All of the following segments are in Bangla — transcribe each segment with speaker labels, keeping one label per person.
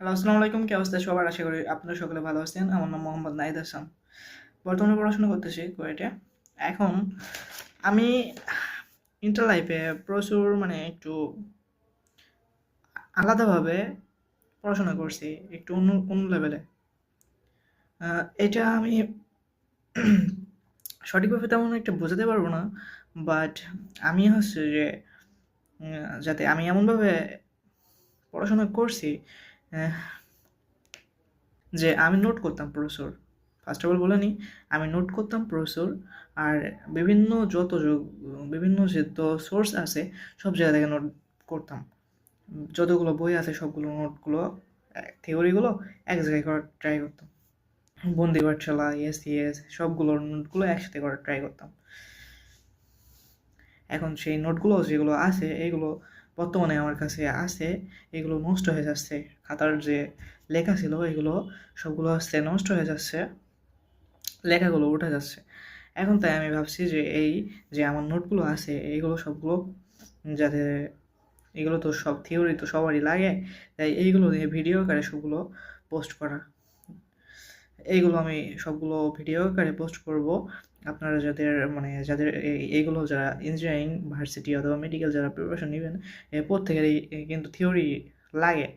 Speaker 1: হ্যালো, আসসালামু আলাইকুম। কি অবস্থা সবার? আশা করি আপনারা সকলে ভালো আছেন। আমার নাম মোহাম্মদ নাহিদ হাসান। বর্তমানে পড়াশোনা করতেছি কুয়েটে। এখন আমি ইন্টার লাইফে প্রচুর একটু আলাদাভাবে পড়াশোনা করছি, একটু অন্য অন্য লেভেলে। এটা আমি সঠিকভাবে তেমন একটা বোঝাতে পারবো না, বাট আমি হচ্ছে যে যাতে আমি এমনভাবে পড়াশোনা করছি আহ, যে আমি নোট করতাম প্রচুর। ফার্স্ট অফ অল বলে নিই, আমি নোট করতাম প্রচুর। আর বিভিন্ন বিভিন্ন যে সোর্স আছে সব জায়গা থেকে নোট করতাম। যতগুলো বই আছে সবগুলো নোটগুলো, থিওরিগুলো এক জায়গায় করার ট্রাই করতাম। বন্দি পাঠশালা, এস সবগুলোর নোটগুলো একসাথে করার ট্রাই করতাম। এখন সেই নোটগুলো যেগুলো আছে এগুলো বর্তমানে আমার কাছে আছে, এগুলো নষ্ট হয়ে যাচ্ছে। খাতার যে লেখা ছিল এগুলো সবগুলো আস্তে নষ্ট হয়ে যাচ্ছে, লেখাগুলো উঠে যাচ্ছে। এখন তাই আমি ভাবছি যে এই যে আমার নোটগুলো আছে এইগুলো সবগুলো যাতে, এগুলো তো সব থিওরি তো সবারই লাগে, তাই এইগুলো নিয়ে ভিডিও আকারে সবগুলো পোস্ট করা। এইগুলো আমি সবগুলো ভিডিও আকারে পোস্ট করব। আপনারা যাদের এইগুলো যারা ইঞ্জিনিয়ারিং ভার্সিটি অথবা মেডিকেল যারা প্রিপারেশন নেবেন, প্রত্যেকেরই কিন্তু থিওরি লাগে।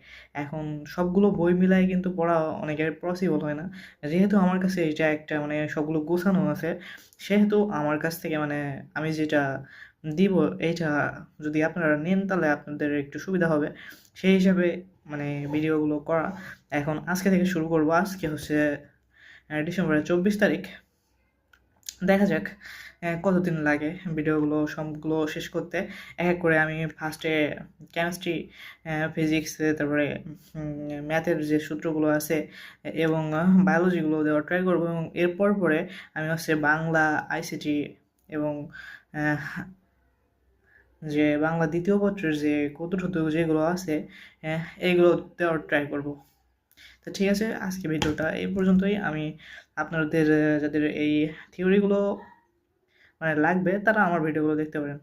Speaker 1: এখন সবগুলো বই মিলাই কিন্তু পড়া অনেকের পসিবল হয় না। যেহেতু আমার কাছে এটা একটা সবগুলো গোছানো আছে, সেহেতু আমার কাছ থেকে আমি যেটা দিব এইটা যদি আপনারা নেন তাহলে আপনাদের একটু সুবিধা হবে, সেই হিসাবে ভিডিওগুলো করা। এখন আজকে থেকে শুরু করব। আজকে হচ্ছে ডিসেম্বরের 24 তারিখ। দেখা যাক কতদিন লাগে ভিডিওগুলো সবগুলো শেষ করতে। এক এক করে আমি ফার্স্টে কেমিস্ট্রি, ফিজিক্স, তারপরে ম্যাথের যে সূত্রগুলো আছে এবং বায়োলজিগুলো দেওয়ার ট্রাই করবো, এবং এরপর পরে আমি হচ্ছে বাংলা, আইসিটি এবং আহ, যে বাংলা দ্বিতীয় পত্রের যে কৌতুক যেগুলো আছে এইগুলো দেওয়ার ট্রাই করব। তো ঠিক আছে, আজকে ভিডিওটা এই পর্যন্তই। আমি আপনাদের যাদের এই থিওরিগুলো লাগবে তারা আমার ভিডিওগুলো দেখতে পারেন।